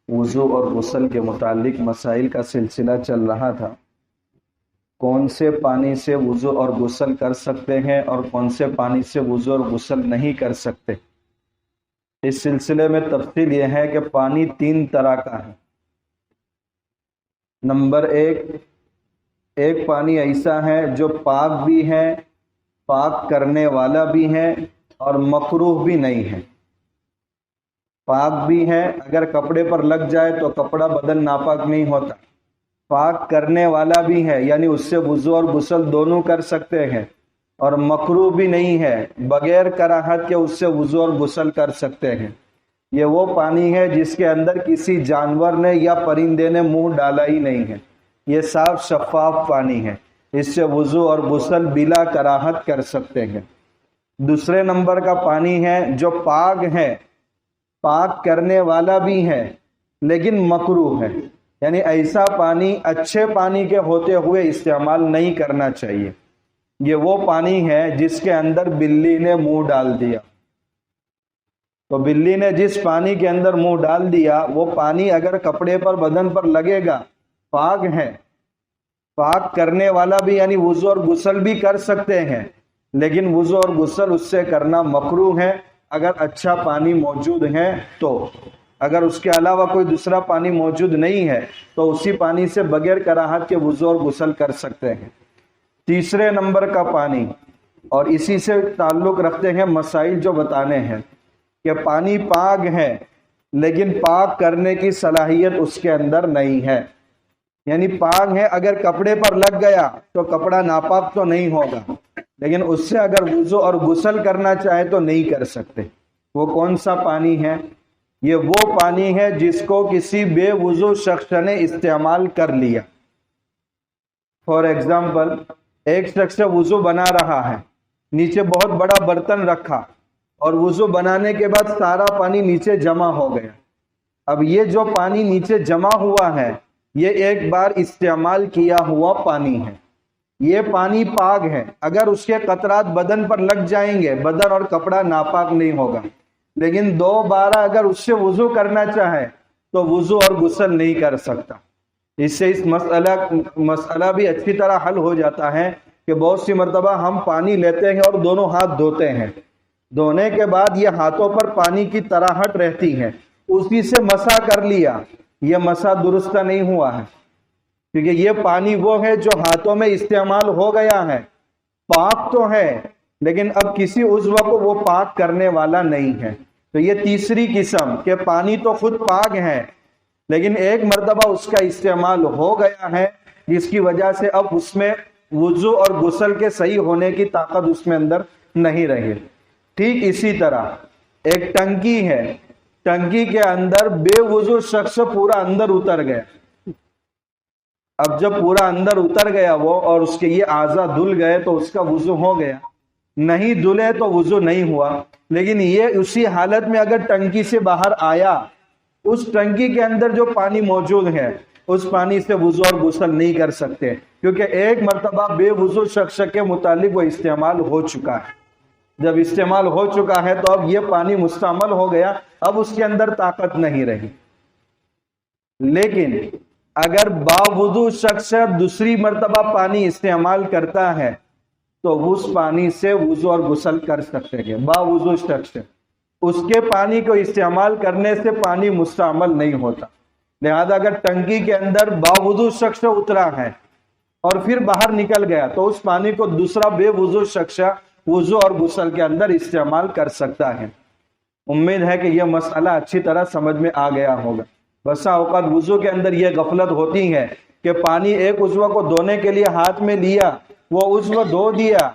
وضو اور غسل کے متعلق مسائل کا سلسلہ چل رہا تھا۔ کون سے پانی سے وضو اور غسل کر سکتے ہیں اور کون سے پانی سے وضو اور غسل نہیں کر سکتے؟ اس سلسلے میں تفصیل یہ ہے کہ پانی 3 طرح کا ہے۔ نمبر 1، ایک پانی ایسا ہے جو پاک بھی ہے، پاک کرنے والا بھی ہے اور مکروہ بھی نہیں ہے۔ پاک بھی ہے، اگر کپڑے پر لگ جائے تو کپڑا بدن ناپاک نہیں ہوتا۔ پاک کرنے والا بھی ہے، یعنی اس سے وضو اور غسل دونوں کر سکتے ہیں، اور مکروہ بھی نہیں ہے، بغیر کراہت کے اس سے وضو اور غسل کر سکتے ہیں۔ یہ وہ پانی ہے جس کے اندر کسی جانور نے یا پرندے نے منہ ڈالا ہی نہیں ہے۔ یہ صاف شفاف پانی ہے، اس سے وضو اور غسل بلا کراہت کر سکتے ہیں۔ دوسرے نمبر کا پانی ہے جو پاک ہے، پاک کرنے والا بھی ہے لیکن مکروہ ہے، یعنی ایسا پانی اچھے پانی کے ہوتے ہوئے استعمال نہیں کرنا چاہیے۔ یہ وہ پانی ہے جس کے اندر بلی نے منہ ڈال دیا۔ تو بلی نے جس پانی کے اندر منہ ڈال دیا، وہ پانی اگر کپڑے پر بدن پر لگے گا پاک ہے، پاک کرنے والا بھی، یعنی وضو اور غسل بھی کر سکتے ہیں، لیکن وضو اور غسل اس سے کرنا مکروہ ہے اگر اچھا پانی موجود ہے تو۔ اگر اس کے علاوہ کوئی دوسرا پانی موجود نہیں ہے تو اسی پانی سے بغیر کراہت کے وضو اور غسل کر سکتے ہیں۔ تیسرے نمبر کا پانی، اور اسی سے تعلق رکھتے ہیں مسائل جو بتانے ہیں، کہ پانی پاک ہے لیکن پاک کرنے کی صلاحیت اس کے اندر نہیں ہے۔ یعنی پاک ہے، اگر کپڑے پر لگ گیا تو کپڑا ناپاک تو نہیں ہوگا، لیکن اس سے اگر وضو اور غسل کرنا چاہے تو نہیں کر سکتے۔ وہ کون سا پانی ہے؟ یہ وہ پانی ہے جس کو کسی بے وضو شخص نے استعمال کر لیا۔ فار ایگزامپل، ایک شخص وضو بنا رہا ہے، نیچے بہت بڑا برتن رکھا اور وضو بنانے کے بعد سارا پانی نیچے جمع ہو گیا۔ اب یہ جو پانی نیچے جمع ہوا ہے یہ ایک بار استعمال کیا ہوا پانی ہے۔ یہ پانی پاک ہے، اگر اس کے قطرات بدن پر لگ جائیں گے بدن اور کپڑا ناپاک نہیں ہوگا، لیکن دوبارہ اگر اس سے وضو کرنا چاہے تو وضو اور غسل نہیں کر سکتا۔ اس سے اس مسئلہ بھی اچھی طرح حل ہو جاتا ہے کہ بہت سی مرتبہ ہم پانی لیتے ہیں اور دونوں ہاتھ دھوتے ہیں، دھونے کے بعد یہ ہاتھوں پر پانی کی تراہٹ رہتی ہے، اسی سے مسح کر لیا، یہ مسح درست نہیں ہوا ہے، کیونکہ یہ پانی وہ ہے جو ہاتھوں میں استعمال ہو گیا ہے، پاک تو ہے لیکن اب کسی عضو کو وہ پاک کرنے والا نہیں ہے۔ تو یہ تیسری قسم کہ پانی تو خود پاک ہے لیکن ایک مرتبہ اس کا استعمال ہو گیا ہے جس کی وجہ سے اب اس میں وضو اور غسل کے صحیح ہونے کی طاقت اس میں اندر نہیں رہی۔ ٹھیک اسی طرح ایک ٹنکی ہے، ٹنکی کے اندر بے وضو شخص پورا اندر اتر گیا۔ اب جب پورا اندر اتر گیا وہ اور اس کے یہ اعضاء دھل گئے تو اس کا وضو ہو گیا، نہیں دھلے تو وضو نہیں ہوا۔ لیکن یہ اسی حالت میں اگر ٹنکی سے باہر آیا، اس ٹنکی کے اندر جو پانی موجود ہے اس پانی سے وضو اور غسل نہیں کر سکتے، کیونکہ ایک مرتبہ بے وضو شخص کے متعلق وہ استعمال ہو چکا ہے۔ جب استعمال ہو چکا ہے تو اب یہ پانی مستعمل ہو گیا، اب اس کے اندر طاقت نہیں رہی۔ لیکن اگر باوضو شخص دوسری مرتبہ پانی استعمال کرتا ہے تو اس پانی سے وضو اور غسل کر سکتے ہیں۔ باوضو شخص، اس کے پانی کو استعمال کرنے سے پانی مستعمل نہیں ہوتا۔ لہذا اگر ٹنکی کے اندر باوضو شخص اترا ہے اور پھر باہر نکل گیا تو اس پانی کو دوسرا بے وضو شخص وضو اور غسل کے اندر استعمال کر سکتا ہے۔ امید ہے کہ یہ مسئلہ اچھی طرح سمجھ میں آ گیا ہوگا۔ بسا اوقات وضو کے اندر یہ غفلت ہوتی ہے کہ پانی ایک عضو کو دھونے کے لیے ہاتھ میں لیا، وہ عضو دھو دیا،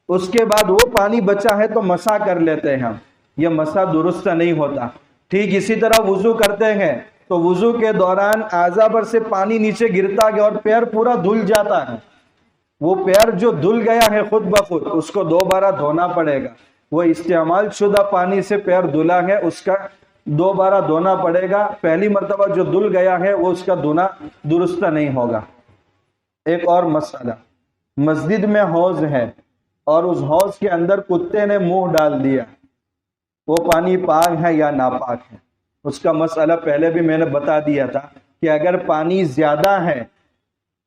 اس کے بعد وہ پانی بچا ہے تو مسح کر لیتے ہیں، یہ مسح درست نہیں ہوتا۔ ٹھیک اسی طرح وضو کرتے ہیں تو وضو کے دوران اعضاء پر سے پانی نیچے گرتا ہے اور پیر پورا دھل جاتا ہے۔ وہ پیر جو دھل گیا ہے خود بخود اس کو دوبارہ دھونا پڑے گا۔ وہ استعمال شدہ پانی سے پیر دھلا ہے، اس کا دوبارہ دھونا پڑے گا۔ پہلی مرتبہ جو دھل گیا ہے وہ اس کا دھونا درست نہیں ہوگا۔ ایک اور مسئلہ، مسجد میں حوض ہے اور اس حوض کے اندر کتے نے منہ ڈال دیا، وہ پانی پاک ہے یا ناپاک ہے؟ اس کا مسئلہ پہلے بھی میں نے بتا دیا تھا کہ اگر پانی زیادہ ہے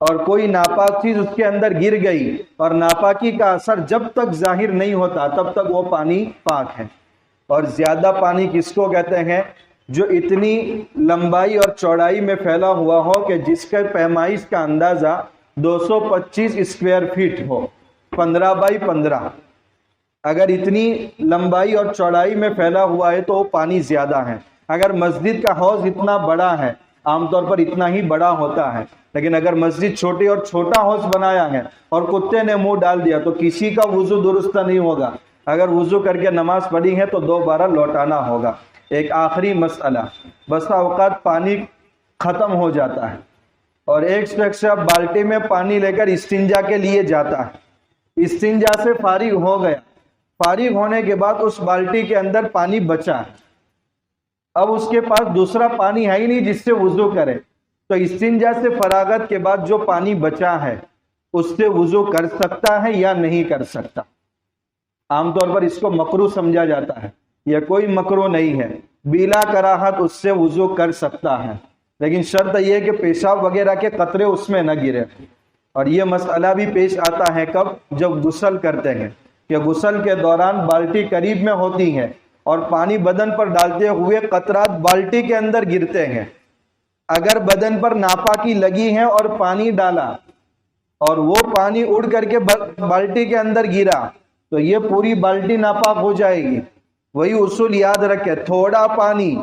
اور کوئی ناپاک چیز اس کے اندر گر گئی اور ناپاکی کا اثر جب تک ظاہر نہیں ہوتا تب تک وہ پانی پاک ہے. اور زیادہ پانی کس کو کہتے ہیں؟ جو اتنی لمبائی اور چوڑائی میں پھیلا ہوا ہو کہ جس کے پیمائش کا اندازہ 225 اسکوائر فیٹ ہو، 15x15. اگر اتنی لمبائی اور چوڑائی میں پھیلا ہوا ہے تو وہ پانی زیادہ ہے. اگر مسجد کا حوض اتنا بڑا ہے، عام طور پر اتنا ہی بڑا ہوتا ہے، لیکن اگر مسجد چھوٹی اور چھوٹا حوض بنایا ہے اور کتے نے منہ ڈال دیا تو کسی کا وضو درست نہیں ہوگا. اگر وضو کر کے نماز پڑھی ہے تو دوبارہ لوٹانا ہوگا. ایک آخری مسئلہ، بسا اوقات پانی ختم ہو جاتا ہے اور ایک شخص بالٹی میں پانی لے کر استنجا کے لیے جاتا ہے. استنجا سے فارغ ہو گیا، فارغ ہونے کے بعد اس بالٹی کے اندر پانی بچا ہے. اب اس کے پاس دوسرا پانی ہے ہی نہیں جس سے وضو کرے، تو استنجا سے فراغت کے بعد جو پانی بچا ہے اس سے وضو کر سکتا ہے یا نہیں کر سکتا؟ عام طور پر اس کو مکروہ سمجھا جاتا ہے. یہ کوئی مکروہ نہیں ہے، بلا کراہت اس سے وضو کر سکتا ہے، لیکن شرط یہ کہ پیشاب وغیرہ کے قطرے اس میں نہ گرے. اور یہ مسئلہ بھی پیش آتا ہے کب؟ جب غسل کرتے ہیں، کہ غسل کے دوران بالٹی قریب میں ہوتی ہے اور پانی بدن پر ڈالتے ہوئے قطرات بالٹی کے اندر گرتے ہیں. اگر بدن پر ناپاکی لگی ہے اور پانی ڈالا اور وہ پانی اڑ کر کے بالٹی کے اندر گرا تو یہ پوری بالٹی ناپاک ہو جائے گی. وہی اصول یاد رکھے، تھوڑا پانی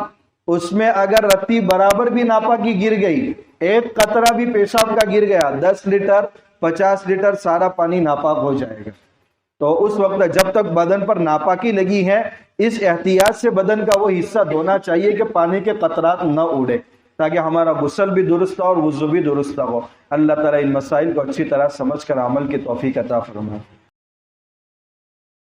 اس میں اگر رتی برابر بھی ناپاکی گر گئی، ایک قطرہ بھی پیشاب کا گر گیا، 10 لیٹر 50 لیٹر سارا پانی ناپاک ہو جائے گا. تو اس وقت جب تک بدن پر ناپاکی لگی ہے اس احتیاط سے بدن کا وہ حصہ دھونا چاہیے کہ پانی کے قطرات نہ اڑے، تاکہ ہمارا غسل بھی درست ہو اور وضو بھی درست ہو. اللہ تعالیٰ ان مسائل کو اچھی طرح سمجھ کر عمل کی توفیق عطا فرمائے.